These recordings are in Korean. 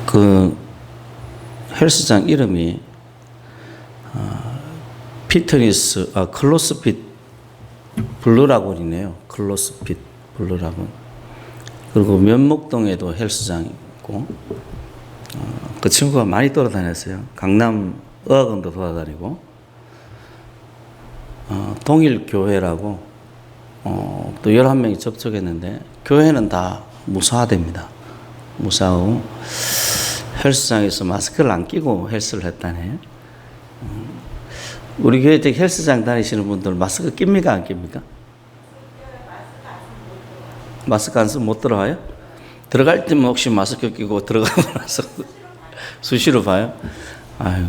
그 헬스장 이름이 클로스핏 블루라군이네요. 클로스핏 블루라군. 그리고 면목동에도 헬스장이 있고, 그 친구가 많이 돌아다녔어요. 강남 의학원도 돌아다니고, 동일교회라고 또 11명이 접촉했는데, 교회는 다 무사화됩니다. 무사하고 헬스장에서 마스크를 안 끼고 헬스를 했다네. 우리 교회 헬스장 다니시는 분들 마스크 낍니까 안 낍니까? 마스크 안 쓰면 못 들어가요? 들어갈 때면 혹시 마스크 끼고 들어가고 나서 수시로 봐요? 아유,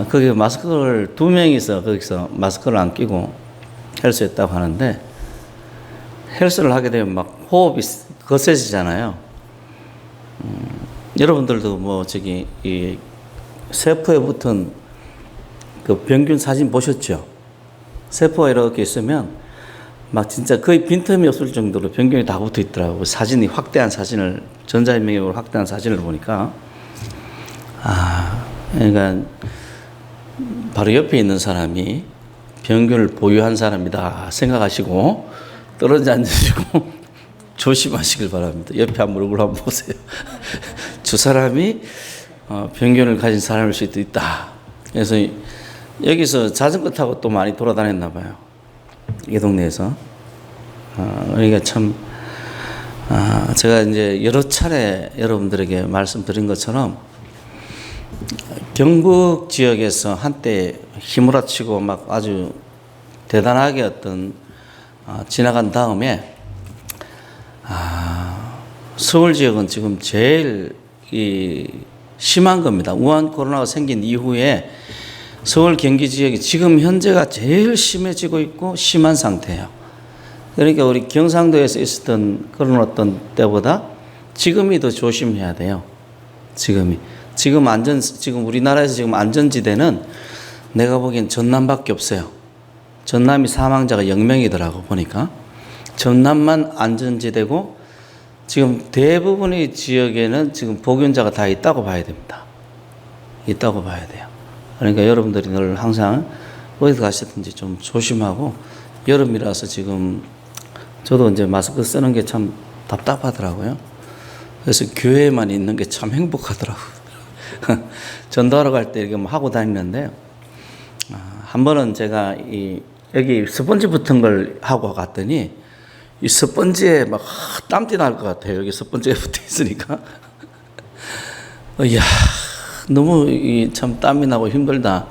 거기 마스크를 2명이서 거기서 마스크를 안 끼고 헬스했다고 하는데, 헬스를 하게 되면 막 호흡이 거세지잖아요. 여러분들도 이 세포에 붙은 그 병균 사진 보셨죠? 세포가 이렇게 있으면 막 진짜 거의 빈틈이 없을 정도로 병균이 다 붙어 있더라고요. 사진이 확대한 사진을, 전자인명으로 확대한 사진을 보니까. 그러니까 바로 옆에 있는 사람이 병균을 보유한 사람이다 생각하시고 떨어져 앉으시고 조심하시길 바랍니다. 옆에 한번 얼굴 한번 보세요. 저 사람이 병균을 가진 사람일 수도 있다. 그래서 여기서 자전거 타고 또 많이 돌아다녔나 봐요. 이 동네에서. 그러니까 참, 제가 이제 여러 차례 여러분들에게 말씀드린 것처럼, 경북 지역에서 한때 휘몰아치고 막 아주 대단하게 지나간 다음에, 서울 지역은 지금 제일 심한 겁니다. 우한 코로나가 생긴 이후에 서울 경기 지역이 지금 현재가 제일 심해지고 있고 심한 상태예요. 그러니까 우리 경상도에서 있었던 그런 어떤 때보다 지금이 더 조심해야 돼요. 지금 우리나라에서 지금 안전지대는 내가 보기엔 전남밖에 없어요. 전남이 사망자가 0명이더라고 보니까. 전남만 안전지대고, 지금 대부분의 지역에는 지금 복균자가 다 있다고 봐야 됩니다. 있다고 봐야 돼요. 그러니까 여러분들이 늘 항상 어디 가시든지 좀 조심하고, 여름이라서 지금 저도 이제 마스크 쓰는 게 참 답답하더라고요. 그래서 교회에만 있는 게 참 행복하더라고요. 전도하러 갈 때 이렇게 하고 다니는데요. 한 번은 제가 여기 스펀지 붙은 걸 하고 갔더니 이 스펀지에 막 땀띠 날 것 같아요. 여기 스펀지에 붙어 있으니까. 이야, 너무 참 땀이 나고 힘들다.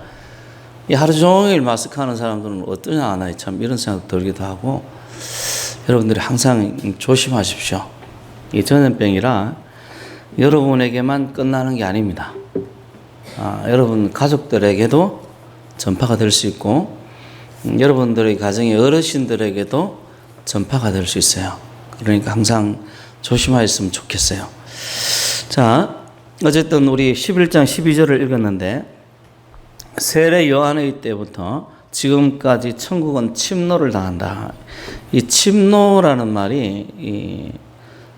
이 하루 종일 마스크 하는 사람들은 어떠냐 하나, 참 이런 생각 들기도 하고. 여러분들이 항상 조심하십시오. 이 전염병이라 여러분에게만 끝나는 게 아닙니다. 여러분 가족들에게도 전파가 될 수 있고, 여러분들의 가정의 어르신들에게도 전파가 될 수 있어요. 그러니까 항상 조심하셨으면 좋겠어요. 자, 어쨌든 우리 11장 12절을 읽었는데, 세례 요한의 때부터 지금까지 천국은 침노를 당한다. 이 침노라는 말이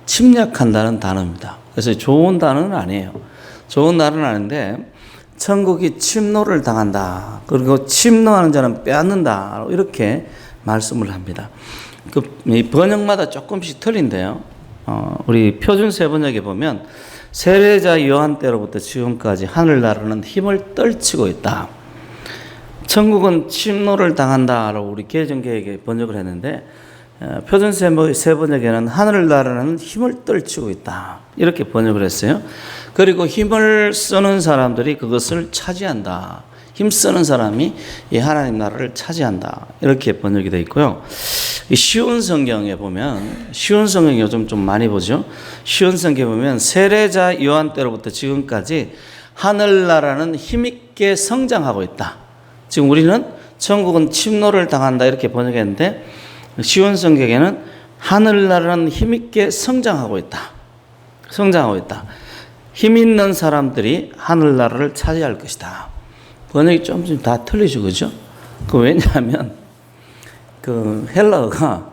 침략한다는 단어입니다. 그래서 좋은 단어는 아니에요. 좋은 단어는 아닌데, 천국이 침노를 당한다. 그리고 침노하는 자는 빼앗는다. 이렇게 말씀을 합니다. 이 번역마다 조금씩 틀린데요. 우리 표준 세번역에 보면 세례자 요한 때로부터 지금까지 하늘나라는 힘을 떨치고 있다. 천국은 침노를 당한다라고 우리 개정개혁에 번역을 했는데, 표준 세번역에는 하늘나라는 힘을 떨치고 있다. 이렇게 번역을 했어요. 그리고 힘을 쓰는 사람들이 그것을 차지한다. 힘쓰는 사람이 이 하나님 나라를 차지한다. 이렇게 번역이 되어 있고요. 이 쉬운 성경에 보면, 쉬운 성경 요즘 좀 많이 보죠. 쉬운 성경에 보면 세례자 요한 때로부터 지금까지 하늘나라는 힘있게 성장하고 있다. 지금 우리는 천국은 침노를 당한다 이렇게 번역했는데, 쉬운 성경에는 하늘나라는 힘있게 성장하고 있다. 성장하고 있다. 힘 있는 사람들이 하늘나라를 차지할 것이다. 번역이 좀 다 틀리죠, 그죠? 왜냐하면 그 헬라어가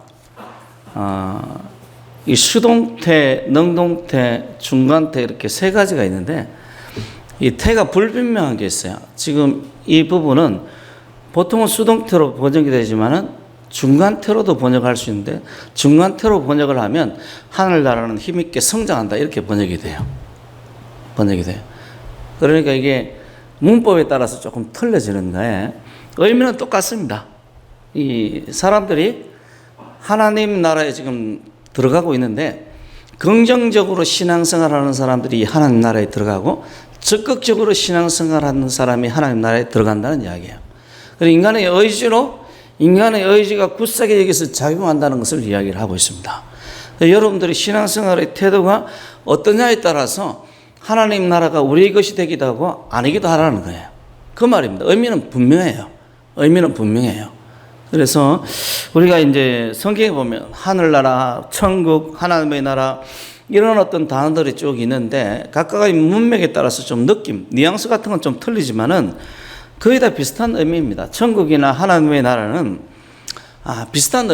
이 수동태, 능동태, 중간태 이렇게 세 가지가 있는데 이 태가 불분명한 게 있어요. 지금 이 부분은 보통은 수동태로 번역이 되지만은 중간태로도 번역할 수 있는데 중간태로 번역을 하면 하늘나라는 힘있게 성장한다 이렇게 번역이 돼요. 그러니까 이게 문법에 따라서 조금 틀려지는 거에 의미는 똑같습니다. 이 사람들이 하나님 나라에 지금 들어가고 있는데 긍정적으로 신앙생활하는 사람들이 하나님 나라에 들어가고 적극적으로 신앙생활하는 사람이 하나님 나라에 들어간다는 이야기예요. 그리고 인간의 의지가 굳세게 여기서 작용한다는 것을 이야기를 하고 있습니다. 여러분들이 신앙생활의 태도가 어떠냐에 따라서 하나님 나라가 우리의 것이 되기도 하고 아니기도 하라는 거예요. 그 말입니다. 의미는 분명해요. 그래서 우리가 이제 성경에 보면 하늘나라, 천국, 하나님의 나라 이런 어떤 단어들이 쭉 있는데 각각의 문맥에 따라서 좀 느낌, 뉘앙스 같은 건 좀 틀리지만은 거의 다 비슷한 의미입니다. 천국이나 하나님의 나라는 비슷한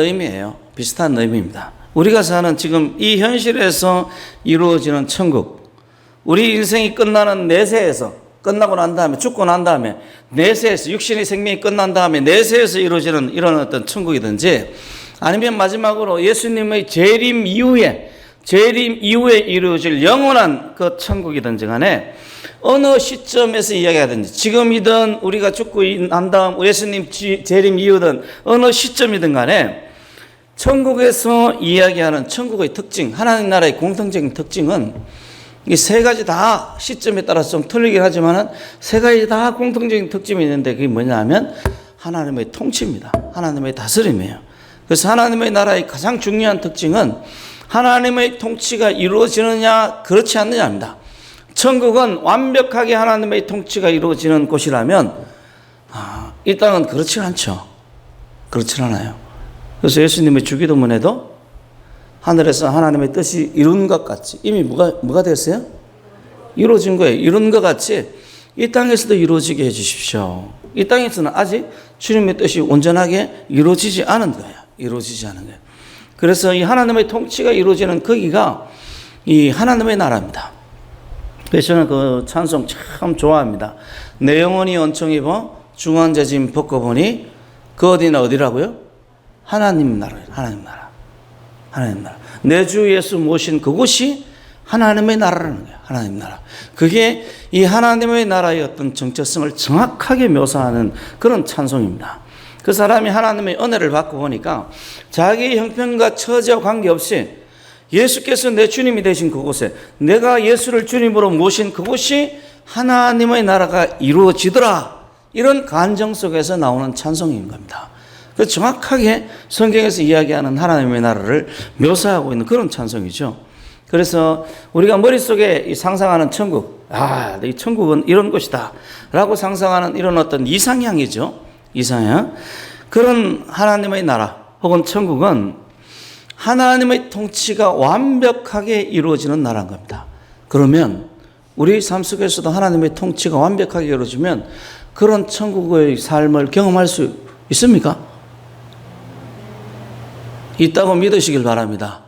의미입니다. 우리가 사는 지금 이 현실에서 이루어지는 천국, 우리 인생이 끝나는 내세에서 끝나고 난 다음에 죽고 난 다음에 내세에서 육신의 생명이 끝난 다음에 내세에서 이루어지는 이런 어떤 천국이든지 아니면 마지막으로 예수님의 재림 이후에 이루어질 영원한 그 천국이든지 간에 어느 시점에서 이야기하든지 지금이든 우리가 죽고 난 다음 예수님 재림 이후든 어느 시점이든 간에 천국에서 이야기하는 천국의 특징, 하나님 나라의 공통적인 특징은 이 세 가지 다 시점에 따라서 좀 틀리긴 하지만은 세 가지 다 공통적인 특징이 있는데 그게 뭐냐면 하나님의 통치입니다. 하나님의 다스림이에요. 그래서 하나님의 나라의 가장 중요한 특징은 하나님의 통치가 이루어지느냐 그렇지 않느냐입니다. 천국은 완벽하게 하나님의 통치가 이루어지는 곳이라면 이 땅은 그렇지 않아요. 그래서 예수님의 주기도문에도 하늘에서 하나님의 뜻이 이룬 것 같이 이미 뭐가 됐어요? 이루어진 거예요. 이룬 것 같이 이 땅에서도 이루어지게 해 주십시오. 이 땅에서는 아직 주님의 뜻이 온전하게 이루어지지 않은 거예요. 그래서 이 하나님의 통치가 이루어지는 거기가 이 하나님의 나라입니다. 그래서 저는 그 찬송 참 좋아합니다. 내 영혼이 은총 입어 중환자짐 벗고보니 그 어디라고요? 하나님 나라예요. 하나님 나라. 내 주 예수 모신 그곳이 하나님의 나라라는 거예요. 하나님 나라. 그게 이 하나님의 나라의 어떤 정체성을 정확하게 묘사하는 그런 찬송입니다. 그 사람이 하나님의 은혜를 받고 보니까 자기의 형편과 처지와 관계없이 예수께서 내 주님이 되신 그곳에 내가 예수를 주님으로 모신 그곳이 하나님의 나라가 이루어지더라. 이런 간정 속에서 나오는 찬송인 겁니다. 그 정확하게 성경에서 이야기하는 하나님의 나라를 묘사하고 있는 그런 찬송이죠. 그래서 우리가 머릿속에 상상하는 천국, 이 천국은 이런 곳이다 라고 상상하는 이런 어떤 이상향이죠. 이상향. 그런 하나님의 나라 혹은 천국은 하나님의 통치가 완벽하게 이루어지는 나라인 겁니다. 그러면 우리 삶 속에서도 하나님의 통치가 완벽하게 이루어지면 그런 천국의 삶을 경험할 수 있습니까? 있다고 믿으시길 바랍니다.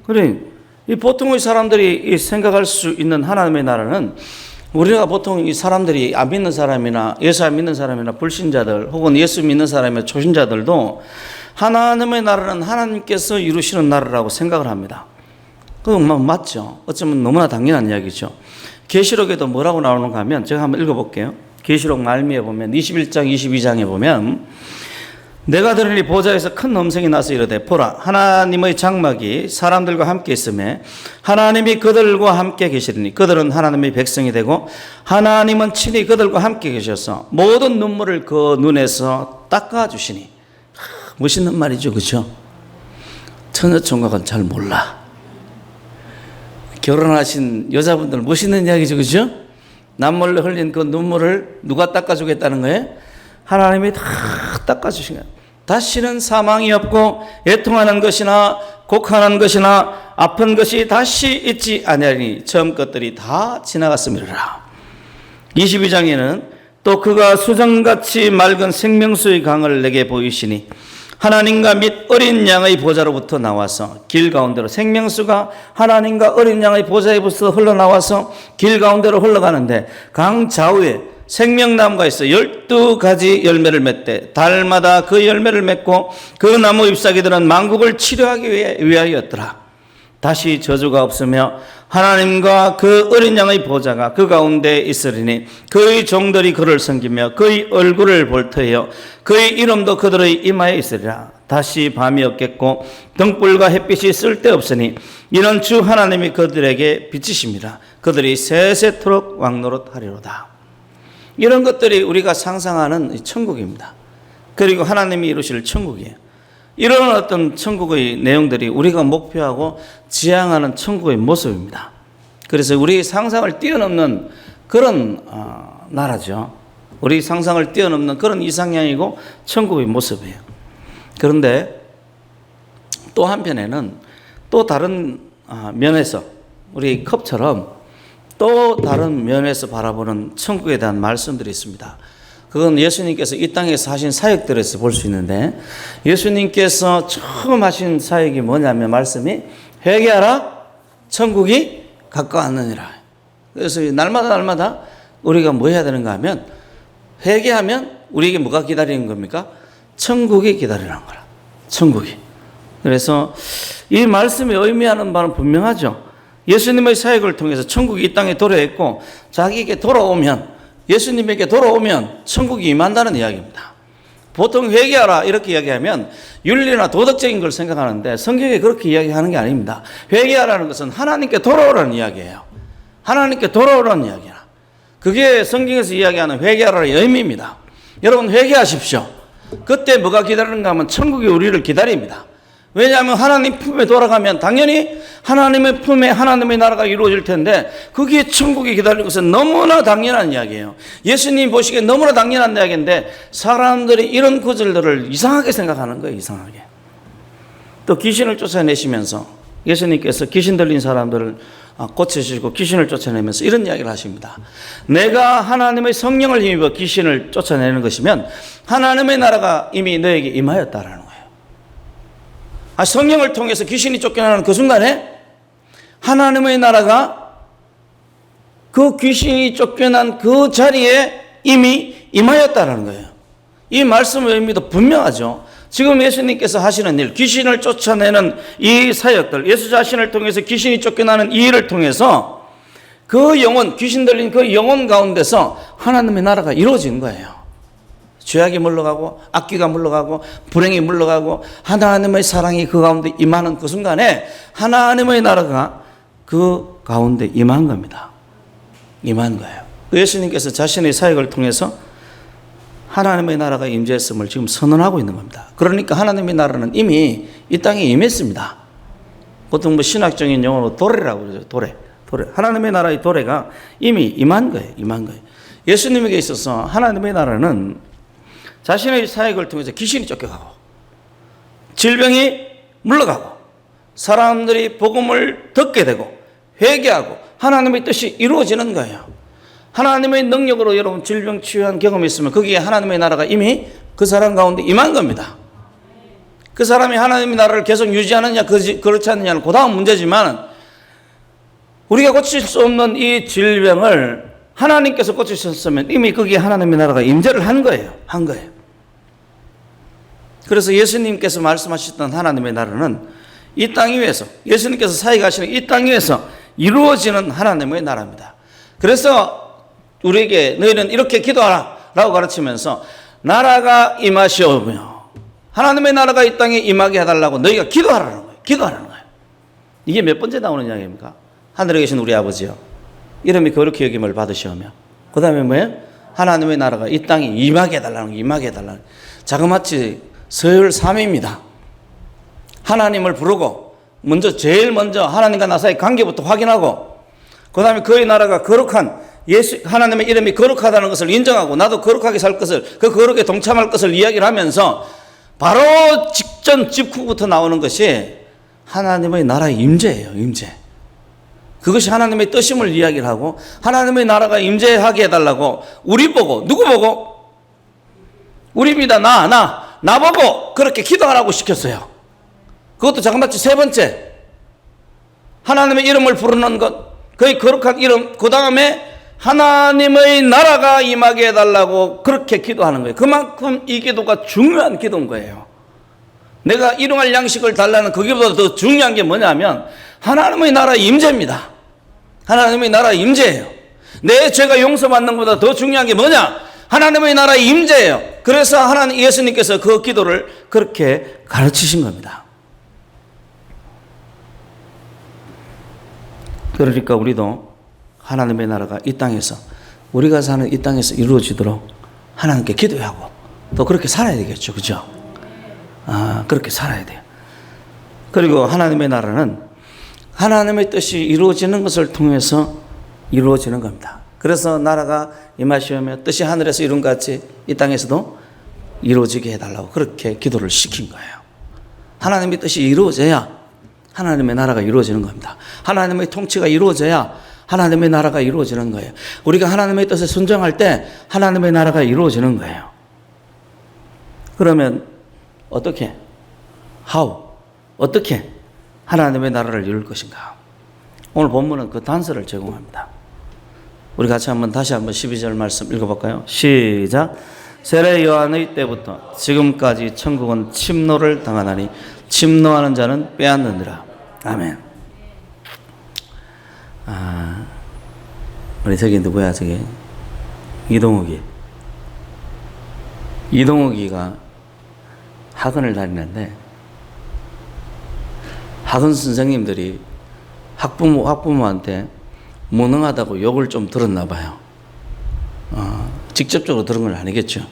그래, 이 보통의 사람들이 생각할 수 있는 하나님의 나라는 우리가 보통 이 사람들이 안 믿는 사람이나 예수 안 믿는 사람이나 불신자들 혹은 예수 믿는 사람의 초신자들도 하나님의 나라는 하나님께서 이루시는 나라라고 생각을 합니다. 그건 맞죠. 어쩌면 너무나 당연한 이야기죠. 계시록에도 뭐라고 나오는가 하면 제가 한번 읽어볼게요. 계시록 말미에 보면 21장 22장에 보면 내가 들으니 보좌에서 큰 음성이 나서 이르되 보라 하나님의 장막이 사람들과 함께 있음에 하나님이 그들과 함께 계시리니 그들은 하나님의 백성이 되고 하나님은 친히 그들과 함께 계셔서 모든 눈물을 그 눈에서 닦아주시니. 멋있는 말이죠. 그렇죠? 처녀총각은 잘 몰라. 결혼하신 여자분들 멋있는 이야기죠. 그렇죠? 남몰래 흘린 그 눈물을 누가 닦아주겠다는 거예요? 하나님이 다 닦아주신 거예요. 다시는 사망이 없고 애통하는 것이나 곡하는 것이나 아픈 것이 다시 있지 아니하니 처음 것들이 다 지나갔음이라. 22장에는 또 그가 수정같이 맑은 생명수의 강을 내게 보이시니 하나님과 및 어린 양의 보좌로부터 나와서 길 가운데로 생명수가 하나님과 어린 양의 보좌에부터 흘러나와서 길 가운데로 흘러가는데 강 좌우에 생명나무가 있어 12가지 열매를 맺되 달마다 그 열매를 맺고 그 나무 잎사귀들은 만국을 치료하기 위하였더라. 다시 저주가 없으며 하나님과 그 어린 양의 보좌가 그 가운데 있으리니 그의 종들이 그를 섬기며 그의 얼굴을 볼 터이요 그의 이름도 그들의 이마에 있으리라. 다시 밤이 없겠고 등불과 햇빛이 쓸데없으니 이는 주 하나님이 그들에게 비치심이라. 그들이 세세토록 왕노릇하리로다. 이런 것들이 우리가 상상하는 천국입니다. 그리고 하나님이 이루실 천국이에요. 이런 어떤 천국의 내용들이 우리가 목표하고 지향하는 천국의 모습입니다. 그래서 우리 상상을 뛰어넘는 그런 나라죠. 우리 상상을 뛰어넘는 그런 이상향이고 천국의 모습이에요. 그런데 또 한편에는 또 다른 면에서 우리 컵처럼 또 다른 면에서 바라보는 천국에 대한 말씀들이 있습니다. 그건 예수님께서 이 땅에서 하신 사역들에서 볼 수 있는데 예수님께서 처음 하신 사역이 뭐냐면 말씀이 회개하라 천국이 가까웠느니라. 그래서 날마다 우리가 뭐 해야 되는가 하면 회개하면 우리에게 뭐가 기다리는 겁니까? 천국이 기다리는 거라. 천국이. 그래서 이 말씀이 의미하는 바는 분명하죠. 예수님의 사역을 통해서 천국이 이 땅에 도래했고 자기에게 돌아오면 예수님에게 돌아오면 천국이 임한다는 이야기입니다. 보통 회개하라 이렇게 이야기하면 윤리나 도덕적인 걸 생각하는데 성경에 그렇게 이야기하는 게 아닙니다. 회개하라는 것은 하나님께 돌아오라는 이야기예요. 하나님께 돌아오라는 이야기야. 그게 성경에서 이야기하는 회개하라의 의미입니다. 여러분 회개하십시오. 그때 뭐가 기다리는가 하면 천국이 우리를 기다립니다. 왜냐하면 하나님 품에 돌아가면 당연히 하나님의 품에 하나님의 나라가 이루어질 텐데 거기에 천국이 기다리는 것은 너무나 당연한 이야기예요. 예수님 보시기에 너무나 당연한 이야기인데 사람들이 이런 구절들을 이상하게 생각하는 거예요. 이상하게. 또 귀신을 쫓아내시면서 예수님께서 귀신 들린 사람들을 고치시고 귀신을 쫓아내면서 이런 이야기를 하십니다. 내가 하나님의 성령을 힘입어 귀신을 쫓아내는 것이면 하나님의 나라가 이미 너에게 임하였다라는 거예요. 성령을 통해서 귀신이 쫓겨나는 그 순간에 하나님의 나라가 그 귀신이 쫓겨난 그 자리에 이미 임하였다는 거예요. 이 말씀의 의미도 분명하죠. 지금 예수님께서 하시는 일, 귀신을 쫓아내는 이 사역들, 예수 자신을 통해서 귀신이 쫓겨나는 이 일을 통해서 그 영혼, 귀신 들린 그 영혼 가운데서 하나님의 나라가 이루어진 거예요. 죄악이 물러가고 악귀가 물러가고 불행이 물러가고 하나님의 사랑이 그 가운데 임하는 그 순간에 하나님의 나라가 그 가운데 임한 겁니다. 임한 거예요. 예수님께서 자신의 사역을 통해서 하나님의 나라가 임재했음을 지금 선언하고 있는 겁니다. 그러니까 하나님의 나라는 이미 이 땅에 임했습니다. 보통 뭐 신학적인 용어로 도래라고 그러죠. 도래. 하나님의 나라의 도래가 이미 임한 거예요. 임한 거예요. 예수님에게 있어서 하나님의 나라는 자신의 사역을 통해서 귀신이 쫓겨가고 질병이 물러가고 사람들이 복음을 듣게 되고 회개하고 하나님의 뜻이 이루어지는 거예요. 하나님의 능력으로 여러분 질병 치유한 경험이 있으면 거기에 하나님의 나라가 이미 그 사람 가운데 임한 겁니다. 그 사람이 하나님의 나라를 계속 유지하느냐 그렇지 않느냐는 그 다음 문제지만 우리가 고칠 수 없는 이 질병을 하나님께서 고치셨으면 이미 거기에 하나님의 나라가 임재를 한 거예요. 한 거예요. 그래서 예수님께서 말씀하셨던 하나님의 나라는 이 땅 위에서 예수님께서 사역하시는 이 땅 위에서 이루어지는 하나님의 나라입니다. 그래서 우리에게 너희는 이렇게 기도하라 라고 가르치면서 나라가 임하시오며 하나님의 나라가 이 땅에 임하게 해달라고 너희가 기도하라는 거예요. 기도하라는 거예요. 이게 몇 번째 나오는 이야기입니까? 하늘에 계신 우리 아버지요 이름이 거룩히 여김을 받으시오며 그 다음에 뭐예요? 하나님의 나라가 이 땅에 임하게 해달라는 거예요. 임하게 해달라는 거예요. 자그마치 서열 3입니다. 하나님을 부르고 제일 먼저 하나님과 나 사이의 관계부터 확인하고 그 다음에 그의 나라가 거룩한 하나님의 이름이 거룩하다는 것을 인정하고 나도 거룩하게 살 것을 그 거룩에 동참할 것을 이야기를 하면서 바로 직후부터 나오는 것이 하나님의 나라의 임재예요. 임재. 그것이 하나님의 뜻임을 이야기를 하고 하나님의 나라가 임재하게 해달라고 우리 보고 누구 보고? 우리입니다. 나 나보고 그렇게 기도하라고 시켰어요. 그것도 자그마치 세 번째. 하나님의 이름을 부르는 것, 그의 거룩한 이름, 그 다음에 하나님의 나라가 임하게 해달라고 그렇게 기도하는 거예요. 그만큼 이 기도가 중요한 기도인 거예요. 내가 일용할 양식을 달라는 그기보다 더 중요한 게 뭐냐면 하나님의 나라 임재입니다. 하나님의 나라 임재예요. 내 죄가 용서받는 것보다 더 중요한 게 뭐냐? 하나님의 나라 임재예요. 그래서 하나님 예수님께서 그 기도를 그렇게 가르치신 겁니다. 그러니까 우리도 하나님의 나라가 이 땅에서, 우리가 사는 이 땅에서 이루어지도록 하나님께 기도하고 또 그렇게 살아야 되겠죠. 그죠? 그렇게 살아야 돼요. 그리고 하나님의 나라는 하나님의 뜻이 이루어지는 것을 통해서 이루어지는 겁니다. 그래서 나라가 임하시오며 뜻이 하늘에서 이룬 것 같이 이 땅에서도 이루어지게 해달라고 그렇게 기도를 시킨 거예요. 하나님의 뜻이 이루어져야 하나님의 나라가 이루어지는 겁니다. 하나님의 통치가 이루어져야 하나님의 나라가 이루어지는 거예요. 우리가 하나님의 뜻에 순종할 때 하나님의 나라가 이루어지는 거예요. 그러면 어떻게? 어떻게 하나님의 나라를 이룰 것인가? 오늘 본문은 그 단서를 제공합니다. 우리 같이 다시 한번 12절 말씀 읽어볼까요? 시작. 세례 요한의 때부터 지금까지 천국은 침노를 당하나니 침노하는 자는 빼앗느니라. 아멘. 우리 저기 누구야, 저기? 이동욱이가 학원을 다니는데 학원 선생님들이 학부모한테 무능하다고 욕을 좀 들었나 봐요. 직접적으로 들은 건 아니겠죠.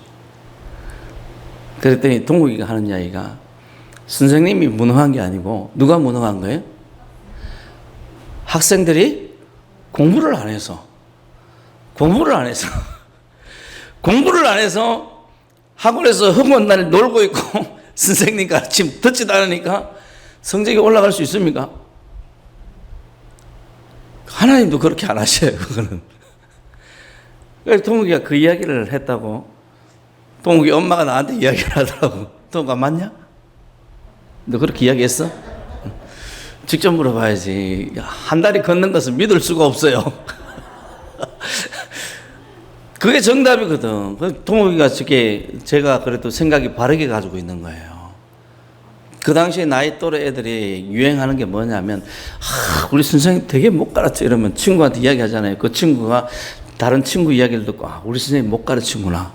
그랬더니 동욱이가 하는 이야기가 선생님이 무능한 게 아니고 누가 무능한 거예요? 학생들이 공부를 안 해서 학원에서 허구한 날 놀고 있고 선생님 가르침 듣지도 않으니까 성적이 올라갈 수 있습니까? 하나님도 그렇게 안 하셔요, 그거는. 그래서 동욱이가 그 이야기를 했다고, 동욱이 엄마가 나한테 이야기를 하더라고. 동욱아, 맞냐? 너 그렇게 이야기했어? 직접 물어봐야지. 한 달이 걷는 것은 믿을 수가 없어요. 그게 정답이거든. 동욱이가 제가 그래도 생각이 바르게 가지고 있는 거예요. 그 당시에 나이 또래 애들이 유행하는 게 뭐냐면, 우리 선생님 되게 못 가르쳐. 이러면 친구한테 이야기 하잖아요. 그 친구가 다른 친구 이야기를 듣고, 우리 선생님 못 가르치구나.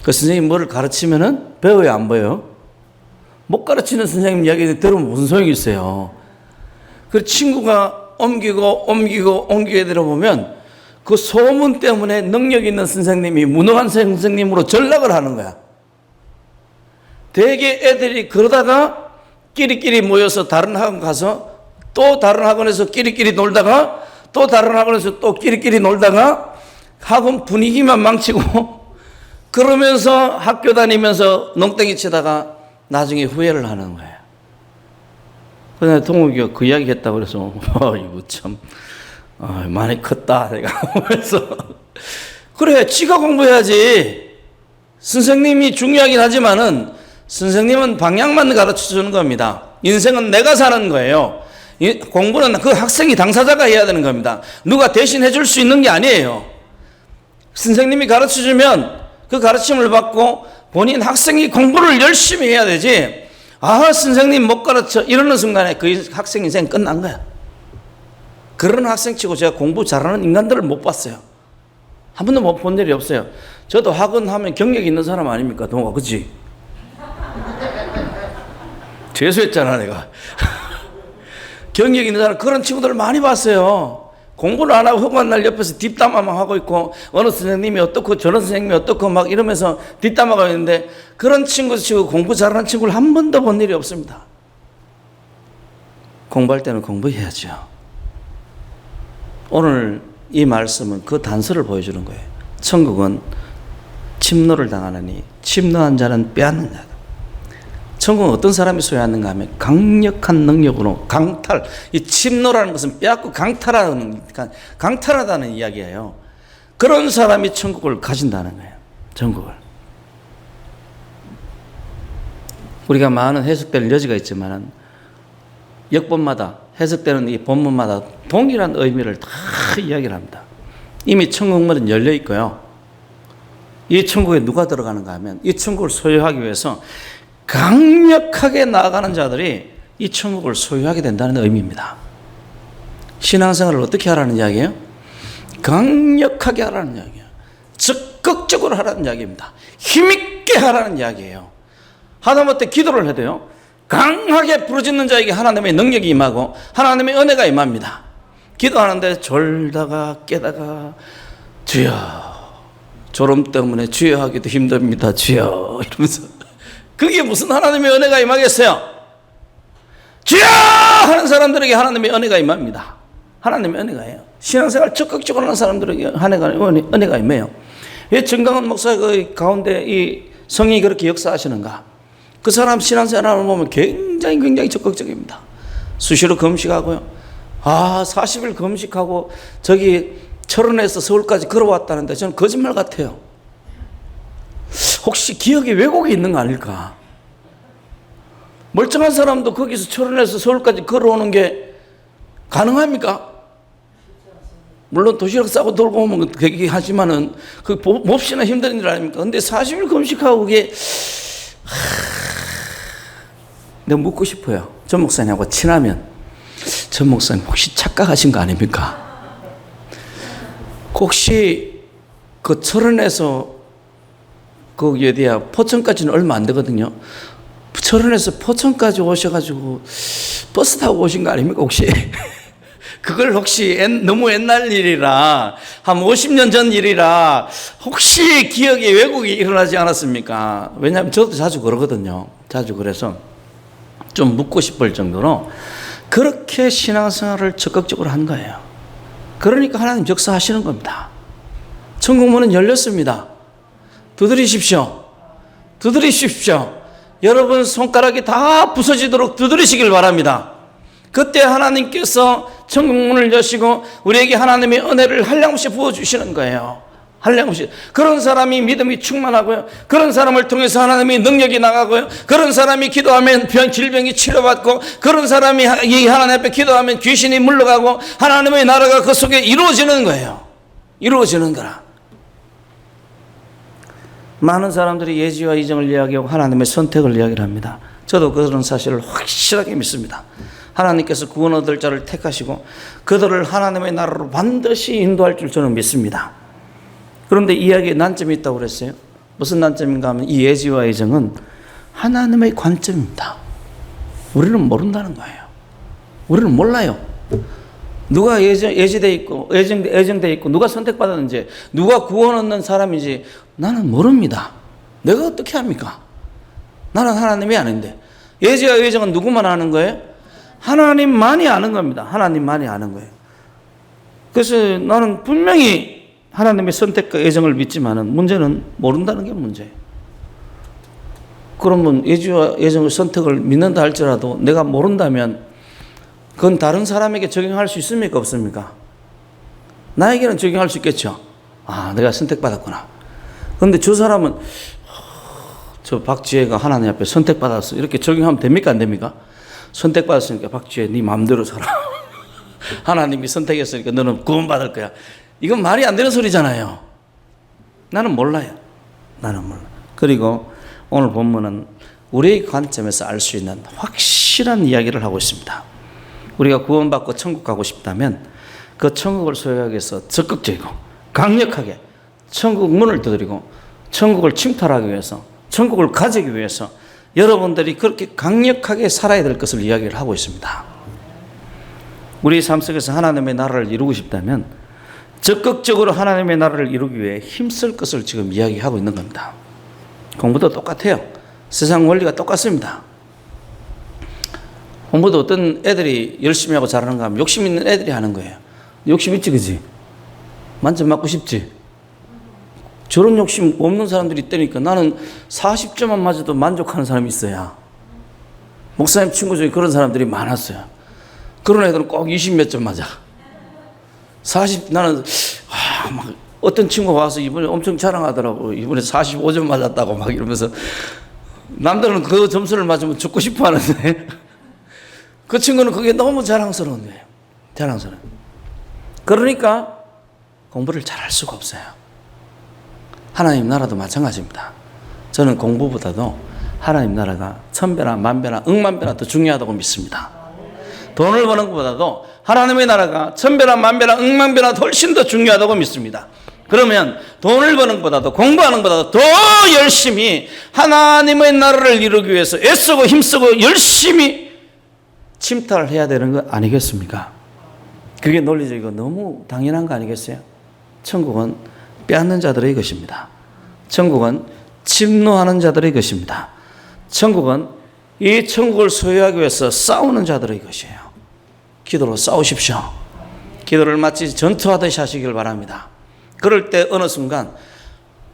그 선생님 뭐를 가르치면은 배워요, 안 배워요? 못 가르치는 선생님 이야기 들으면 무슨 소용이 있어요. 그 친구가 옮기게 들어보면 그 소문 때문에 능력 있는 선생님이 무능한 선생님으로 전락을 하는 거야. 대개 애들이 그러다가 끼리끼리 모여서 다른 학원 가서 또 다른 학원에서 끼리끼리 놀다가 또 다른 학원에서 또 끼리끼리 놀다가 학원 분위기만 망치고 그러면서 학교 다니면서 농땡이 치다가 나중에 후회를 하는 거예요. 그런데 동욱이가 그 이야기 했다고 그래서 이거 참 많이 컸다 내가 보면서 그래 지가 공부해야지. 선생님이 중요하긴 하지만은 선생님은 방향만 가르쳐주는 겁니다. 인생은 내가 사는 거예요. 공부는 그 학생이 당사자가 해야 되는 겁니다. 누가 대신 해줄 수 있는 게 아니에요. 선생님이 가르쳐주면 그 가르침을 받고 본인 학생이 공부를 열심히 해야 되지. 선생님 못 가르쳐 이러는 순간에 그 학생 인생 끝난 거야. 그런 학생치고 제가 공부 잘하는 인간들을 못 봤어요. 한 번도 못 본 일이 없어요. 저도 학원 하면 경력이 있는 사람 아닙니까? 동호가, 그치? 재수했잖아 내가. 경력 있는 사람 그런 친구들을 많이 봤어요. 공부를 안 하고 허구한 날 옆에서 뒷담화만 하고 있고 어느 선생님이 어떻고 저런 선생님이 어떻고 막 이러면서 뒷담화가 있는데 그런 친구 치고 공부 잘하는 친구를 한 번도 본 일이 없습니다. 공부할 때는 공부해야죠. 오늘 이 말씀은 그 단서를 보여주는 거예요. 천국은 침노를 당하느니 침노한 자는 빼앗는 자다. 천국은 어떤 사람이 소유하는가 하면 강력한 능력으로 강탈, 이 침노라는 것은 빼앗고 강탈하다는 이야기예요. 그런 사람이 천국을 가진다는 거예요. 천국을. 우리가 많은 해석될 여지가 있지만 역본마다 해석되는 이 본문마다 동일한 의미를 다 이야기를 합니다. 이미 천국문은 열려 있고요. 이 천국에 누가 들어가는가 하면 이 천국을 소유하기 위해서 강력하게 나아가는 자들이 이 천국을 소유하게 된다는 의미입니다. 신앙생활을 어떻게 하라는 이야기예요? 강력하게 하라는 이야기예요. 적극적으로 하라는 이야기입니다. 힘있게 하라는 이야기예요. 하다못해 기도를 해도요, 강하게 부르짖는 자에게 하나님의 능력이 임하고 하나님의 은혜가 임합니다. 기도하는데 졸다가 깨다가 주여, 졸음 때문에 주여 하기도 힘듭니다. 주여 이러면서 그게 무슨 하나님의 은혜가 임하겠어요? 주여 하는 사람들에게 하나님의 은혜가 임합니다. 하나님의 은혜가예요. 신앙생활 적극적으로 하는 사람들에게 은혜가 임해요. 왜 정강원 목사의 가운데 이 성령이 그렇게 역사하시는가? 그 사람 신앙생활을 보면 굉장히 적극적입니다. 수시로 금식하고요. 40일 금식하고 저기 철원에서 서울까지 걸어왔다는데 저는 거짓말 같아요. 혹시 기억에 왜곡이 있는 거 아닐까? 멀쩡한 사람도 거기서 철원에서 서울까지 걸어오는 게 가능합니까? 물론 도시락 싸고 돌고 오면 되게 하지만은 그 몹시나 힘든 일 아닙니까? 근데 40일 금식하고 그게 내가 묻고 싶어요. 전 목사님하고 친하면 전 목사님 혹시 착각하신 거 아닙니까? 혹시 그 철원에서 거기 어디야 포천까지는 얼마 안 되거든요. 철원에서 포천까지 오셔가지고 버스 타고 오신 거 아닙니까 혹시? 그걸 혹시 너무 옛날 일이라 한 50년 전 일이라 혹시 기억에 왜곡이 일어나지 않았습니까? 왜냐하면 저도 자주 그러거든요. 자주 그래서 좀 묻고 싶을 정도로 그렇게 신앙생활을 적극적으로 한 거예요. 그러니까 하나님 역사하시는 겁니다. 천국문은 열렸습니다. 두드리십시오. 두드리십시오. 여러분 손가락이 다 부서지도록 두드리시길 바랍니다. 그때 하나님께서 천국문을 여시고 우리에게 하나님의 은혜를 한량없이 부어주시는 거예요. 한량없이. 그런 사람이 믿음이 충만하고요. 그런 사람을 통해서 하나님의 능력이 나가고요. 그런 사람이 기도하면 질병이 치료받고 그런 사람이 이 하나님 앞에 기도하면 귀신이 물러가고 하나님의 나라가 그 속에 이루어지는 거예요. 이루어지는 거라. 많은 사람들이 예지와 이정을 이야기하고 하나님의 선택을 이야기를 합니다. 저도 그런 사실을 확실하게 믿습니다. 하나님께서 구원 얻을 자를 택하시고 그들을 하나님의 나라로 반드시 인도할 줄 저는 믿습니다. 그런데 이야기에 난점이 있다고 그랬어요. 무슨 난점인가 하면 이 예지와 이정은 하나님의 관점입니다. 우리는 모른다는 거예요. 우리는 몰라요. 누가 예지되어 있고 예정되어 있고 누가 선택받았는지 누가 구원 얻는 사람인지 나는 모릅니다. 내가 어떻게 합니까? 나는 하나님이 아닌데. 예지와 예정은 누구만 아는 거예요? 하나님만이 아는 겁니다. 하나님만이 아는 거예요. 그래서 나는 분명히 하나님의 선택과 예정을 믿지만은 문제는 모른다는 게 문제예요. 그러면 예지와 예정의 선택을 믿는다 할지라도 내가 모른다면 그건 다른 사람에게 적용할 수 있습니까? 없습니까? 나에게는 적용할 수 있겠죠. 내가 선택받았구나. 그런데 저 사람은 저 박지혜가 하나님 앞에 선택받았어. 이렇게 적용하면 됩니까? 안 됩니까? 선택받았으니까 박지혜 네 마음대로 살아. 하나님이 선택했으니까 너는 구원받을 거야. 이건 말이 안 되는 소리잖아요. 나는 몰라요. 나는 몰라. 그리고 오늘 본문은 우리의 관점에서 알 수 있는 확실한 이야기를 하고 있습니다. 우리가 구원받고 천국 가고 싶다면 그 천국을 소유하기 위해서 적극적이고 강력하게 천국 문을 두드리고 천국을 침탈하기 위해서 천국을 가지기 위해서 여러분들이 그렇게 강력하게 살아야 될 것을 이야기를 하고 있습니다. 우리 삶 속에서 하나님의 나라를 이루고 싶다면 적극적으로 하나님의 나라를 이루기 위해 힘쓸 것을 지금 이야기하고 있는 겁니다. 공부도 똑같아요. 세상 원리가 똑같습니다. 공부도 어떤 애들이 열심히 하고 잘하는가 하면 욕심 있는 애들이 하는 거예요. 욕심 있지, 그지? 만점 맞고 싶지? 저런 욕심 없는 사람들이 있다니까. 나는 40점만 맞아도 만족하는 사람이 있어야. 목사님 친구 중에 그런 사람들이 많았어요. 그런 애들은 꼭 20몇 점 맞아. 나는 막 어떤 친구가 와서 이번에 엄청 자랑하더라고. 이번에 45점 맞았다고 막 이러면서 남들은 그 점수를 맞으면 죽고 싶어 하는데 그 친구는 그게 너무 자랑스러운 거예요. 자랑스러워요. 그러니까 공부를 잘할 수가 없어요. 하나님 나라도 마찬가지입니다. 저는 공부보다도 하나님 나라가 천배나 만배나 억만배나 더 중요하다고 믿습니다. 돈을 버는 것보다도 하나님의 나라가 천배나 만배나 억만배나 훨씬 더 중요하다고 믿습니다. 그러면 돈을 버는 것보다도 공부하는 것보다도 더 열심히 하나님의 나라를 이루기 위해서 애쓰고 힘쓰고 열심히 침탈을 해야 되는 거 아니겠습니까? 그게 논리적이고 너무 당연한 거 아니겠어요? 천국은 빼앗는 자들의 것입니다. 천국은 침노하는 자들의 것입니다. 천국은 이 천국을 소유하기 위해서 싸우는 자들의 것이에요. 기도로 싸우십시오. 기도를 마치 전투하듯이 하시길 바랍니다. 그럴 때 어느 순간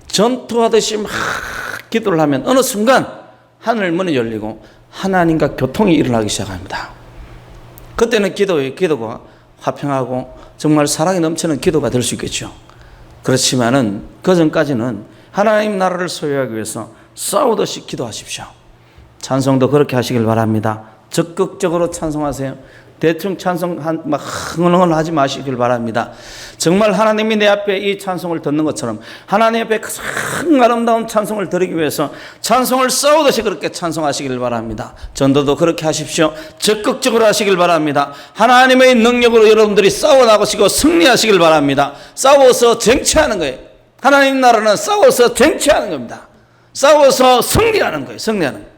전투하듯이 막 기도를 하면 어느 순간 하늘 문이 열리고 하나님과 교통이 일어나기 시작합니다. 그때는 기도가 화평하고 정말 사랑이 넘치는 기도가 될 수 있겠죠. 그렇지만은 그 전까지는 하나님 나라를 소유하기 위해서 싸우듯이 기도하십시오. 찬송도 그렇게 하시길 바랍니다. 적극적으로 찬송하세요. 대충 찬송 막 흥얼흥얼 하지 마시길 바랍니다. 정말 하나님이 내 앞에 이 찬송을 듣는 것처럼 하나님 앞에 가장 아름다운 찬송을 드리기 위해서 찬송을 싸우듯이 그렇게 찬송하시길 바랍니다. 전도도 그렇게 하십시오. 적극적으로 하시길 바랍니다. 하나님의 능력으로 여러분들이 싸워나가시고 승리하시길 바랍니다. 싸워서 쟁취하는 거예요. 하나님 나라는 싸워서 쟁취하는 겁니다. 싸워서 승리하는 거예요. 승리하는 거예요.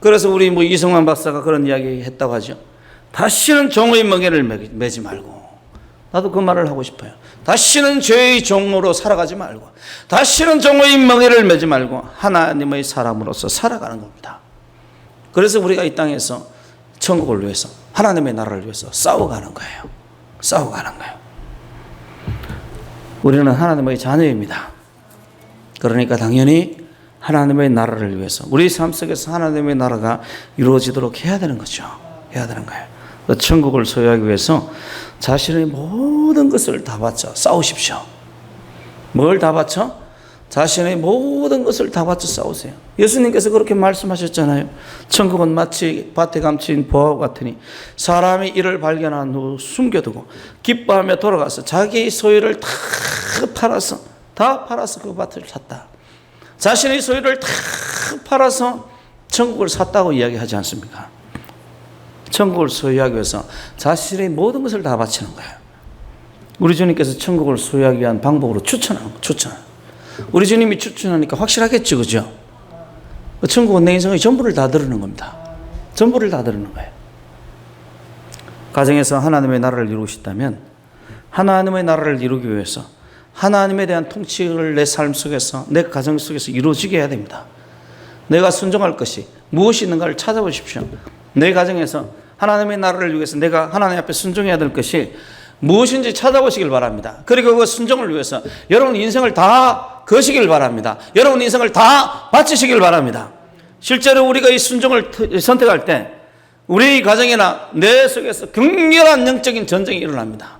그래서 우리 이성만 박사가 그런 이야기 했다고 하죠. 다시는 종의 멍에를 매지 말고, 나도 그 말을 하고 싶어요. 다시는 죄의 종으로 살아가지 말고, 다시는 종의 멍에를 매지 말고 하나님의 사람으로서 살아가는 겁니다. 그래서 우리가 이 땅에서 천국을 위해서, 하나님의 나라를 위해서 싸워가는 거예요. 싸워가는 거예요. 우리는 하나님의 자녀입니다. 그러니까 당연히 하나님의 나라를 위해서 우리 삶 속에서 하나님의 나라가 이루어지도록 해야 되는 거죠. 해야 되는 거예요. 천국을 소유하기 위해서 자신의 모든 것을 다 바쳐 싸우십시오. 뭘 다 바쳐? 자신의 모든 것을 다 바쳐 싸우세요. 예수님께서 그렇게 말씀하셨잖아요. 천국은 마치 밭에 감춘 보화와 같으니 사람이 이를 발견한 후 숨겨두고 기뻐하며 돌아가서 자기 소유를 다 팔아서 그 밭을 샀다. 자신의 소유를 다 팔아서 천국을 샀다고 이야기하지 않습니까? 천국을 소유하기 위해서 자신의 모든 것을 다 바치는 거예요. 우리 주님께서 천국을 소유하기 위한 방법으로 추천하는 거예요. 우리 주님이 추천하니까 확실하겠죠, 그죠? 천국은 내 인생의 전부를 다 드리는 겁니다. 전부를 다 드리는 거예요. 가정에서 하나님의 나라를 이루고 싶다면 하나님의 나라를 이루기 위해서 하나님에 대한 통치를 내 삶 속에서, 내 가정 속에서 이루어지게 해야 됩니다. 내가 순종할 것이 무엇이 있는가를 찾아보십시오. 내 가정에서 하나님의 나라를 위해서 내가 하나님 앞에 순종해야 될 것이 무엇인지 찾아보시길 바랍니다. 그리고 그 순종을 위해서 여러분 인생을 다 거시길 바랍니다. 여러분 인생을 다 바치시길 바랍니다. 실제로 우리가 이 순종을 선택할 때 우리 가정이나 내 속에서 격렬한 영적인 전쟁이 일어납니다.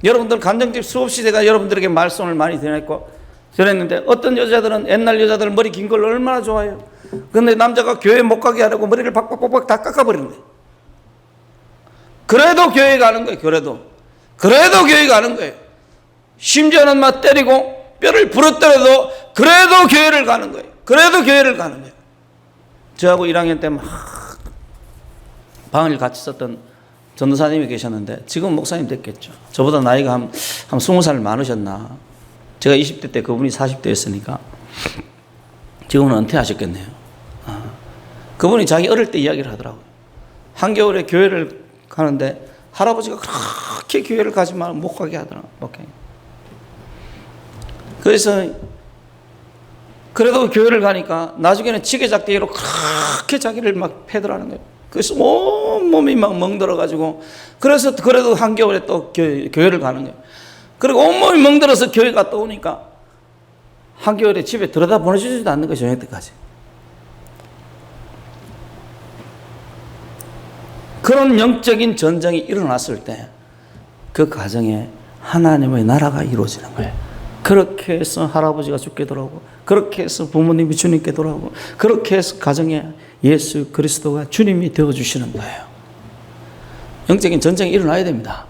여러분들 간증집 수없이 제가 여러분들에게 말씀을 많이 전했는데 어떤 여자들은 옛날 여자들은 머리 긴 걸 얼마나 좋아해요. 그런데 남자가 교회 못 가게 하려고 머리를 박박박박 다 깎아버리는 거예요. 그래도 교회 가는 거예요. 그래도 교회 가는 거예요. 심지어는 막 때리고 뼈를 부러뜨려도 그래도 교회를 가는 거예요. 그래도 교회를 가는 거예요. 저하고 1학년 때 막 방을 같이 썼던 전도사님이 계셨는데 지금 목사님 됐겠죠. 저보다 나이가 한 20살 많으셨나. 제가 20대 때 그분이 40대였으니까 지금은 은퇴하셨겠네요. 그분이 자기 어릴 때 이야기를 하더라고요. 한겨울에 교회를 가는데 할아버지가 그렇게 교회를 가지 말고 못 가게 하더라고요. 그래서 그래도 교회를 가니까 나중에는 지게작대기로 그렇게 자기를 막 패더라는 거예요. 그래서 온몸이 막 멍들어가지고 그래서 그래도 한겨울에 또 교회를 가는 거예요. 그리고 온몸이 멍들어서 교회 갔다 오니까 한겨울에 집에 들여다 보내주지도 않는 거예요. 저녁 때까지. 그런 영적인 전쟁이 일어났을 때 그 가정에 하나님의 나라가 이루어지는 거예요. 그렇게 해서 할아버지가 죽게 돌아오고, 그렇게 해서 부모님이 주님께 돌아오고, 그렇게 해서 가정에 예수 그리스도가 주님이 되어주시는 거예요. 영적인 전쟁이 일어나야 됩니다.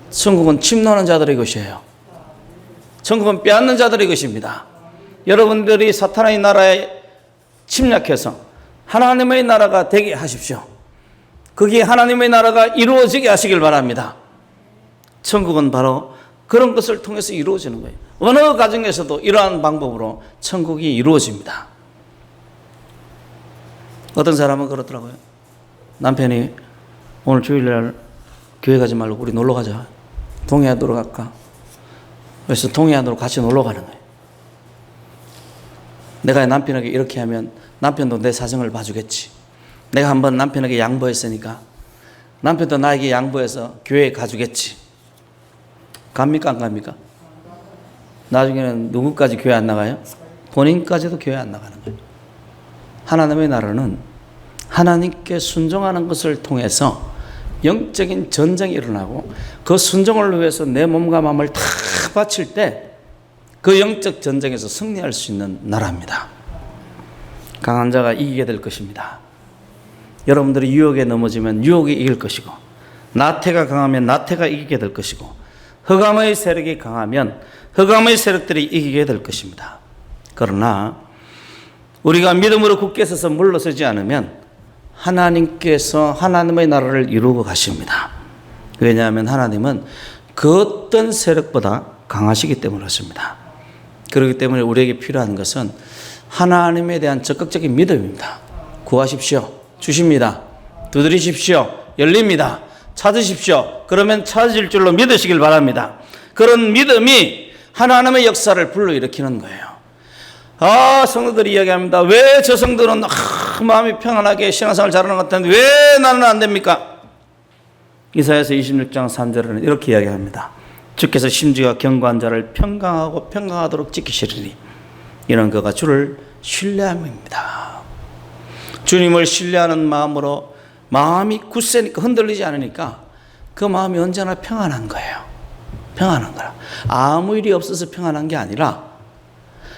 천국은 침노하는 자들의 것이에요. 천국은 빼앗는 자들의 것입니다. 여러분들이 사탄의 나라에 침략해서 하나님의 나라가 되게 하십시오. 거기에 하나님의 나라가 이루어지게 하시길 바랍니다. 천국은 바로 그런 것을 통해서 이루어지는 거예요. 어느 가정에서도 이러한 방법으로 천국이 이루어집니다. 어떤 사람은 그렇더라고요. 남편이 오늘 주일날 교회 가지 말고 우리 놀러 가자. 동해안으로 갈까? 그래서 동해안으로 같이 놀러 가는 거예요. 내가 남편에게 이렇게 하면 남편도 내 사정을 봐주겠지. 내가 한번 남편에게 양보했으니까 남편도 나에게 양보해서 교회에 가주겠지. 갑니까 안 갑니까? 나중에는 누구까지 교회 안 나가요? 본인까지도 교회 안 나가는 거예요. 하나님의 나라는 하나님께 순종하는 것을 통해서 영적인 전쟁이 일어나고, 그 순종을 위해서 내 몸과 마음을 다 바칠 때 그 영적 전쟁에서 승리할 수 있는 나라입니다. 강한 자가 이기게 될 것입니다. 여러분들이 유혹에 넘어지면 유혹이 이길 것이고, 나태가 강하면 나태가 이기게 될 것이고, 흑암의 세력이 강하면 흑암의 세력들이 이기게 될 것입니다. 그러나 우리가 믿음으로 굳게 서서 물러서지 않으면 하나님께서 하나님의 나라를 이루고 가십니다. 왜냐하면 하나님은 그 어떤 세력보다 강하시기 때문에 그렇습니다. 그렇기 때문에 우리에게 필요한 것은 하나님에 대한 적극적인 믿음입니다. 구하십시오. 주십니다. 두드리십시오. 열립니다. 찾으십시오. 그러면 찾으실 줄로 믿으시길 바랍니다. 그런 믿음이 하나님의 역사를 불러일으키는 거예요. 성도들이 이야기합니다. 왜 저 성도는 마음이 평안하게 신앙생활 잘하는 것 같은데 왜 나는 안 됩니까? 이사야서 26장 3절에는 이렇게 이야기합니다. 주께서 심지어 견고한 자를 평강하고 평강하도록 지키시리니 이는 그가 주를 신뢰함입니다. 주님을 신뢰하는 마음으로, 마음이 굳세니까 흔들리지 않으니까 그 마음이 언제나 평안한 거예요. 평안한 거라. 아무 일이 없어서 평안한 게 아니라,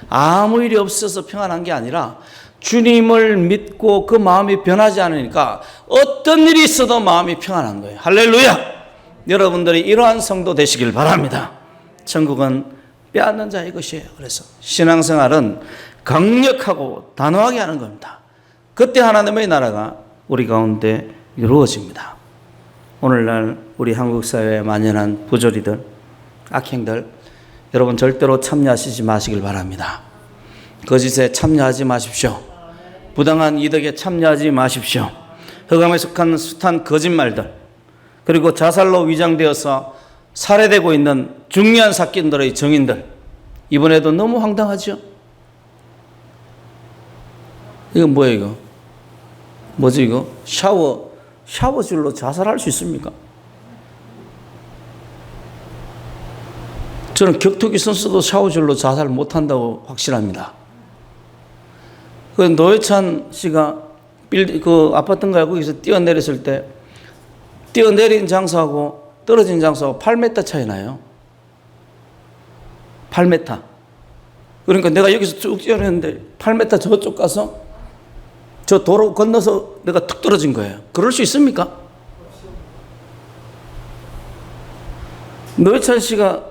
아무 일이 없어서 평안한 게 아니라 주님을 믿고 그 마음이 변하지 않으니까 어떤 일이 있어도 마음이 평안한 거예요. 할렐루야! 여러분들이 이러한 성도 되시길 바랍니다. 천국은 빼앗는 자의 것이에요. 그래서 신앙생활은 강력하고 단호하게 하는 겁니다. 그때 하나님의 나라가 우리 가운데 이루어집니다. 오늘날 우리 한국 사회에 만연한 부조리들, 악행들, 여러분 절대로 참여하시지 마시길 바랍니다. 거짓에 참여하지 마십시오. 부당한 이득에 참여하지 마십시오. 흑암에 속한 숱한 거짓말들, 그리고 자살로 위장되어서 살해되고 있는 중요한 사건들의 증인들, 이번에도 너무 황당하죠? 이건 뭐예요 이거? 뭐지 이거? 샤워줄로 자살할 수 있습니까? 저는 격투기 선수도 샤워줄로 자살 못한다고 확신합니다. 그 노회찬 씨가 그 아파트인가요? 거기서 뛰어내렸을 때 뛰어내린 장소하고 떨어진 장소하고 8m 차이 나요. 8m. 그러니까 내가 여기서 쭉 뛰어내렸는데 8m 저쪽 가서 저 도로 건너서 내가 툭 떨어진 거예요. 그럴 수 있습니까? 노회찬 씨가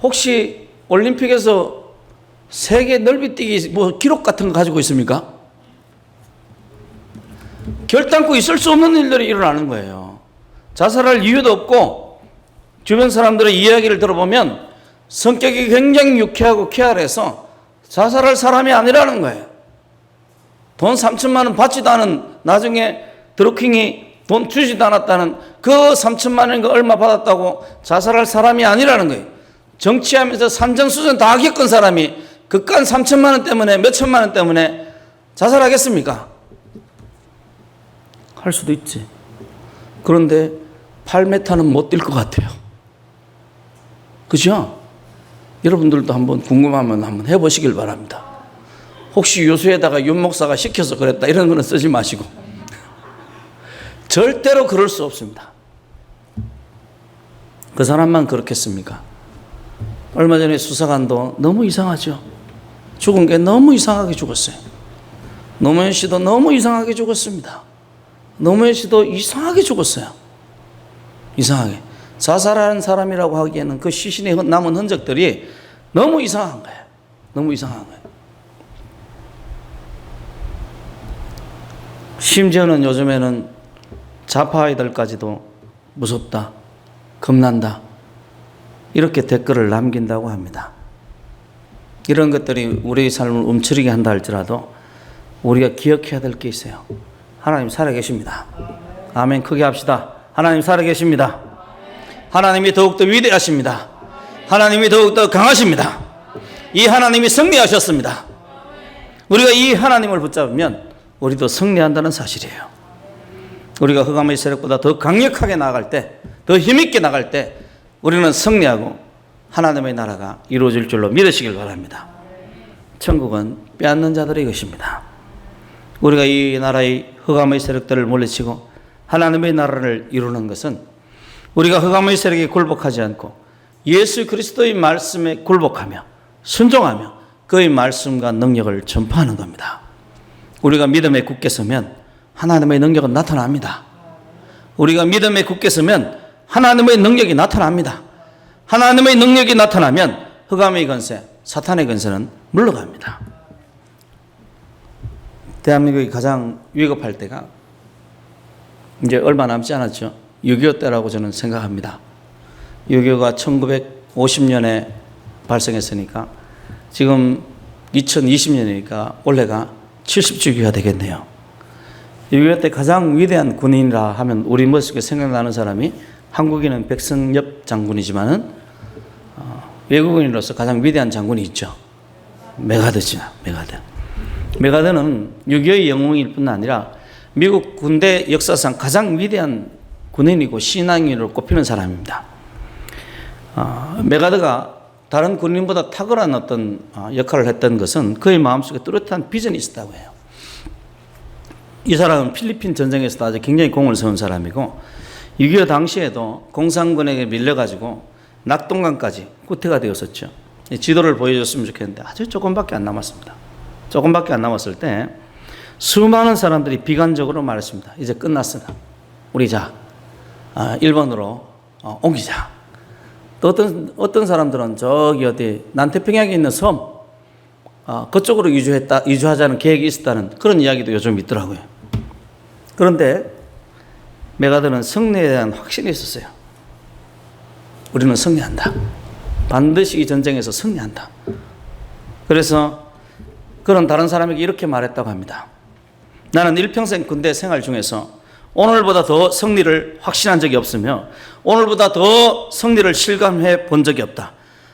혹시 올림픽에서 세계 넓이뛰기 뭐 기록 같은 거 가지고 있습니까? 결단코 있을 수 없는 일들이 일어나는 거예요. 자살할 이유도 없고, 주변 사람들의 이야기를 들어보면 성격이 굉장히 유쾌하고 쾌활해서 자살할 사람이 아니라는 거예요. 돈 3천만 원 받지도 않은, 나중에 드루킹이 돈 주지도 않았다는 그 3천만 원인가 얼마 받았다고 자살할 사람이 아니라는 거예요. 정치하면서 산전수전 다 겪은 사람이 그깟 3천만 원 때문에, 몇 천만 원 때문에 자살하겠습니까? 할 수도 있지. 그런데 8m는 못 뛸 것 같아요. 그죠? 여러분들도 한번 궁금하면 한번 해보시길 바랍니다. 혹시 요수에다가 윤 목사가 시켜서 그랬다 이런 거는 쓰지 마시고. 절대로 그럴 수 없습니다. 그 사람만 그렇겠습니까? 얼마 전에 수사관도 너무 이상하죠. 죽은 게 너무 이상하게 죽었어요. 노무현 씨도 너무 이상하게 죽었습니다. 노무현 씨도 이상하게 죽었어요. 이상하게. 자살하는 사람이라고 하기에는 그 시신에 남은 흔적들이 너무 이상한 거예요. 너무 이상한 거예요. 심지어는 요즘에는 좌파 아이들까지도 무섭다, 겁난다, 이렇게 댓글을 남긴다고 합니다. 이런 것들이 우리의 삶을 움츠리게 한다 할지라도 우리가 기억해야 될 게 있어요. 하나님 살아계십니다. 아멘. 크게 합시다. 하나님 살아계십니다. 하나님이 더욱더 위대하십니다. 하나님이 더욱더 강하십니다. 이 하나님이 승리하셨습니다. 우리가 이 하나님을 붙잡으면 우리도 승리한다는 사실이에요. 우리가 흑암의 세력보다 더 강력하게 나아갈 때, 더 힘있게 나갈 때 우리는 승리하고 하나님의 나라가 이루어질 줄로 믿으시길 바랍니다. 천국은 빼앗는 자들의 것입니다. 우리가 이 나라의 흑암의 세력들을 물리치고 하나님의 나라를 이루는 것은 우리가 흑암의 세력에 굴복하지 않고 예수 그리스도의 말씀에 굴복하며 순종하며 그의 말씀과 능력을 전파하는 겁니다. 우리가 믿음에 굳게 서면 하나님의 능력은 나타납니다. 우리가 믿음에 굳게 서면 하나님의 능력이 나타납니다. 하나님의 능력이 나타나면 흑암의 권세, 사탄의 권세는 물러갑니다. 대한민국이 가장 위급할 때가 이제 얼마 남지 않았죠. 6.25 때라고 저는 생각합니다. 6.25가 1950년에 발생했으니까 지금 2020년이니까 올해가 70주기가 되겠네요. 6.25 때 가장 위대한 군인이라 하면 우리 머릿속에 생각나는 사람이 한국인은 백승엽 장군이지만은 외국인으로서 가장 위대한 장군이 있죠. 메가드죠. 메가드는 6.25의 영웅일 뿐 아니라 미국 군대 역사상 가장 위대한 군인이고 신앙인으로 꼽히는 사람입니다. 메가드가 다른 군인보다 탁월한 어떤 역할을 했던 것은 그의 마음속에 뚜렷한 비전이 있었다고 해요. 이 사람은 필리핀 전쟁에서도 아주 굉장히 공을 세운 사람이고 6.25 당시에도 공산군에게 밀려가지고 낙동강까지 후퇴가 되었었죠. 지도를 보여줬으면 좋겠는데 아주 조금밖에 안 남았습니다. 조금밖에 안 남았을 때 수많은 사람들이 비관적으로 말했습니다. 이제 끝났으나 우리 일본으로 옮기자. 또 어떤 사람들은 저기 어디 남태평양에 있는 섬 그쪽으로 이주하자는 계획이 있었다는 그런 이야기도 요즘 있더라고요. 그런데 메가드는 승리에 대한 확신이 있었어요. 우리는 승리한다. 반드시 이 전쟁에서 승리한다. 그래서 그런 다른 사람에게 이렇게 말했다고 합니다. 나는 일평생 군대 생활 중에서 오늘보다 더 승리를 확신한 적이 없으며 오늘보다 더 승리를 실감해 본 적이 없다.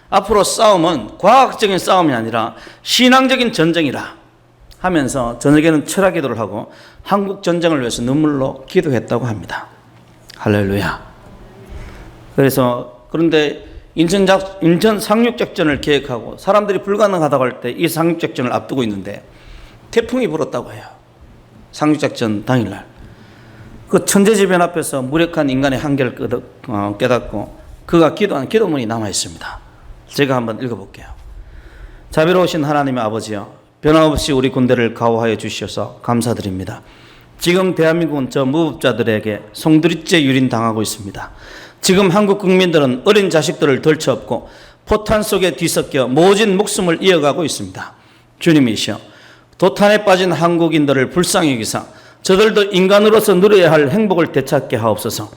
앞으로 싸움은 과학적인 싸움이 아니라 신앙적인 전쟁이라 하면서 저녁에는 철학 기도를 하고 한국 전쟁을 위해서 눈물로 기도했다고 합니다. 할렐루야. 그런데 인천 상륙작전을 계획하고 사람들이 불가능하다고 할 때 이 상륙작전을 앞두고 있는데 태풍이 불었다고 해요. 상륙작전 당일날. 그 천재지변 앞에서 무력한 인간의 한계를 깨닫고 그가 기도한 기도문이 남아 있습니다. 제가 한번 읽어볼게요. 자비로우신 하나님의 아버지여, 변함없이 우리 군대를 가호하여 주셔서 감사드립니다. 지금 대한민국은 저 무법자들에게 송두리째 유린당하고 있습니다. 지금 한국 국민들은 어린 자식들을 덜쳐업고 포탄 속에 뒤섞여 모진 목숨을 이어가고 있습니다. 주님이시여, 도탄에 빠진 한국인들을 불쌍히 여기사 저들도 인간으로서 누려야 할 행복을 되찾게 하옵소서.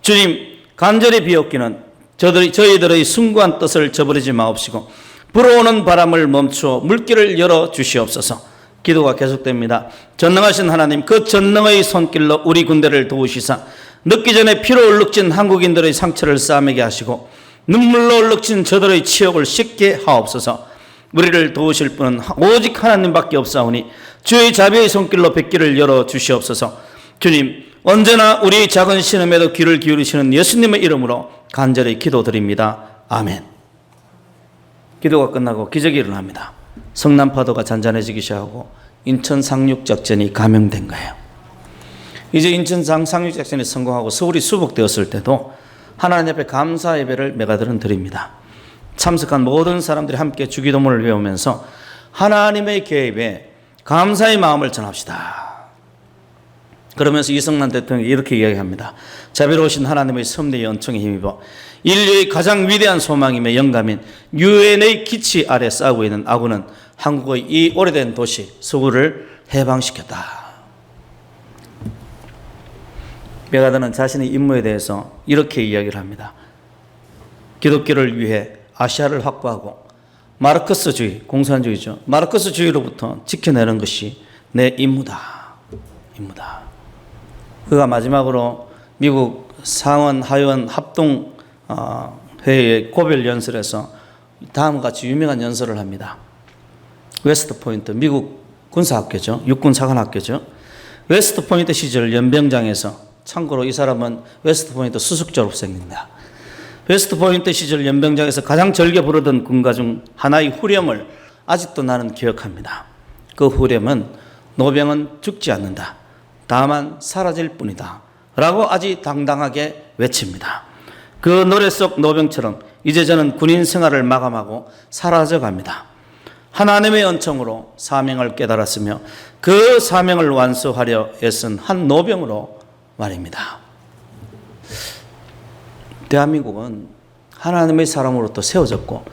주님, 간절히 비옵기는 저희들의 숭고한 뜻을 저버리지 마옵시고 불어오는 바람을 멈추어 물길을 열어 주시옵소서. 기도가 계속됩니다. 전능하신 하나님, 그 전능의 손길로 우리 군대를 도우시사 늦기 전에 피로 얼룩진 한국인들의 상처를 싸매게 하시고 눈물로 얼룩진 저들의 치욕을 씻게 하옵소서. 우리를 도우실 분은 오직 하나님밖에 없사오니 주의 자비의 손길로 뵙기를 열어 주시옵소서. 주님, 언제나 우리 작은 신음에도 귀를 기울이시는 예수님의 이름으로 간절히 기도드립니다. 아멘. 기도가 끝나고 기적이 일어납니다. 성남파도가 잔잔해지기 시작하고 인천 상륙작전이 감행된 거예요. 이제 인천 상륙작전이 성공하고 서울이 수복되었을 때도 하나님 앞에 감사 예배를 메가드는 드립니다. 참석한 모든 사람들이 함께 주기도문을 외우면서 하나님의 개입에 감사의 마음을 전합시다. 그러면서 이승만 대통령이 이렇게 이야기합니다. 자비로우신 하나님의 섭리의 은총에 힘입어 인류의 가장 위대한 소망이며 영감인 유엔의 기치 아래 싸우고 있는 아군은 한국의 이 오래된 도시 서울을 해방시켰다. 베가더는 자신의 임무에 대해서 이렇게 이야기를 합니다. 기독교를 위해 아시아를 확보하고 마르크스주의, 공산주의죠. 마르크스주의로부터 지켜내는 것이 내 임무다. 임무다. 그가 마지막으로 미국 상원 하원 합동 회의의 고별 연설에서 다음과 같이 유명한 연설을 합니다. 웨스트 포인트, 미국 군사학교죠. 육군사관학교죠. 웨스트 포인트 시절 연병장에서, 참고로 이 사람은 웨스트 포인트 수석 졸업생입니다. 웨스트 포인트 시절 연병장에서 가장 즐겨 부르던 군가 중 하나의 후렴을 아직도 나는 기억합니다. 그 후렴은 노병은 죽지 않는다. 다만 사라질 뿐이다. 라고 아주 당당하게 외칩니다. 그 노래 속 노병처럼 이제 저는 군인 생활을 마감하고 사라져 갑니다. 하나님의 은총으로 사명을 깨달았으며 그 사명을 완수하려 애쓴 한 노병으로 말입니다. 대한민국은 하나님의 사람으로부터 세워졌고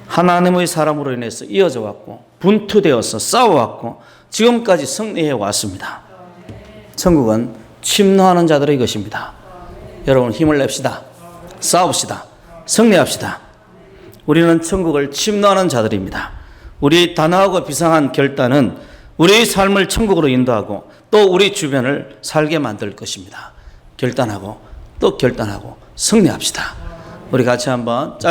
하나님의 사람으로 인해서 이어져 왔고 분투되어서 싸워왔고 지금까지 승리해 왔습니다. 천국은 침노하는 자들의 것입니다. 여러분 힘을 냅시다. 싸웁시다. 승리합시다. 우리는 천국을 침노하는 자들입니다. 우리 단호하고 비상한 결단은 우리의 삶을 천국으로 인도하고 또 우리 주변을 살게 만들 것입니다. 결단하고 또 결단하고 승리합시다. 우리 같이 한번 짧게